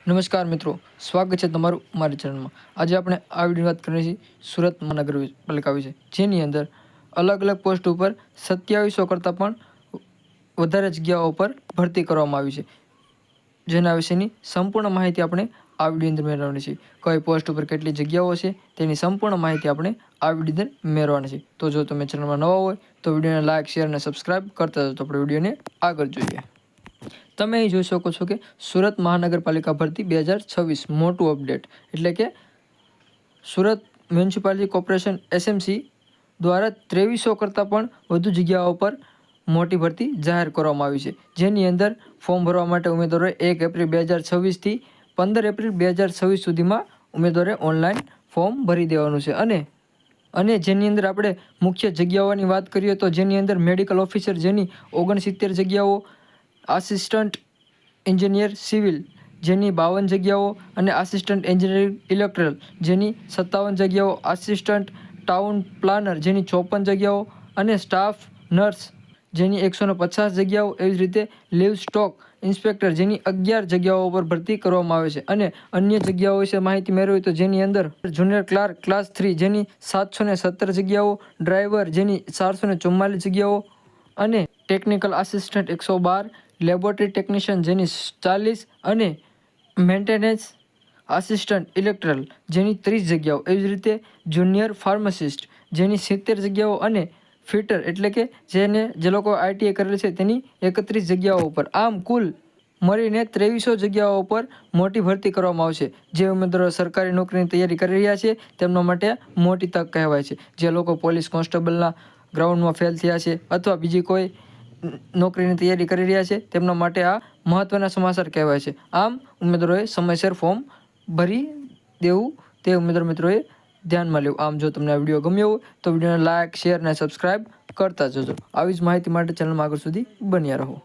નમસ્કાર મિત્રો, સ્વાગત છે તમારું મારી ચેનલમાં। આજે આપણે આ વિડીયોની વાત કરવાની છે સુરત મહાનગરપાલિકા વિશે, જેની અંદર અલગ અલગ પોસ્ટ ઉપર 2700 કરતાં પણ વધારે જગ્યાઓ પર ભરતી કરવામાં આવી છે, જેના વિશેની સંપૂર્ણ માહિતી આપણે આ વિડીયો અંદર મેળવવાની છે। કઈ પોસ્ટ ઉપર કેટલી જગ્યાઓ છે તેની સંપૂર્ણ માહિતી આપણે આ વિડીયો અંદર મેળવવાની છે। તો જો તમે ચેનલમાં નવા હોય તો વિડીયોને લાઇક, શેર અને સબસ્ક્રાઇબ કરતા જાઓ। તો આપણે વિડીયોને આગળ જોઈએ। તમે અહીં જોઈ શકો છો કે સુરત મહાનગરપાલિકા ભરતી 2026 મોટું અપડેટ, એટલે કે સુરત મ્યુનિસિપાલિટી કોર્પોરેશન SMC દ્વારા 2300 કરતાં પણ વધુ જગ્યાઓ પર મોટી ભરતી જાહેર કરવામાં આવી છે, જેની અંદર ફોર્મ ભરવા માટે ઉમેદવારોએ 1 એપ્રિલ 2026થી 15 એપ્રિલ 2026 સુધીમાં ઉમેદવારે ઓનલાઈન ફોર્મ ભરી દેવાનું છે। અને જેની અંદર આપણે મુખ્ય જગ્યાઓની વાત કરીએ તો જેની અંદર મેડિકલ ઓફિસર જેની 69 જગ્યાઓ, આસિસ્ટન્ટ એન્જિનિયર સિવિલ જેની 52 જગ્યાઓ અને આસિસ્ટન્ટ એન્જિનિયરિંગ ઇલેક્ટ્રિકલ જેની 57 જગ્યાઓ, આસિસ્ટન્ટ ટાઉન પ્લાનર જેની 54 જગ્યાઓ અને સ્ટાફ નર્સ જેની 150 જગ્યાઓ, એવી જ રીતે લીવ સ્ટોક ઇન્સ્પેક્ટર જેની 11 જગ્યાઓ પર ભરતી કરવામાં આવે છે। અને અન્ય જગ્યાઓ વિશે માહિતી મેળવી તો જેની અંદર જુનિયર ક્લાર્ક ક્લાસ 3 જેની 717 જગ્યાઓ, ડ્રાઈવર જેની 444 જગ્યાઓ અને ટેકનિકલ આસિસ્ટન્ટ 112, લેબોરેટરી ટેકનિશિયન જેની 40 અને મેન્ટેનન્સ આસિસ્ટન્ટ ઇલેક્ટ્રિકલ જેની 30 જગ્યાઓ, એવી જ રીતે જુનિયર ફાર્માસિસ્ટ જેની 70 જગ્યાઓ અને ફિટર એટલે કે જે લોકો ITI કરેલ છે તેની 31 જગ્યાઓ પર, આમ કુલ મળીને 2300 જગ્યાઓ પર મોટી ભરતી કરવામાં આવશે। જે ઉમેદવારો સરકારી નોકરીની તૈયારી કરી રહ્યા છે તેમના માટે મોટી તક કહેવાય છે। જે લોકો પોલીસ કોન્સ્ટેબલના ગ્રાઉન્ડમાં ફેલ થયા છે અથવા બીજી કોઈ નોકરીની તૈયારી કરી રહ્યા છે તેમના માટે આ મહત્વના સમાચાર કહેવાય છે। આમ ઉમેદવારોએ સમયસર ફોર્મ ભરી દેવું તે ઉમેદવાર મિત્રોએ ધ્યાનમાં લેવું। આમ જો તમને આ વિડીયો ગમ્યો હોય તો વિડીયોને લાઇક, શેર અને સબસ્ક્રાઇબ કરતા જજો। આવી જ માહિતી માટે ચેનલમાં આગળ સુધી બન્યા રહો।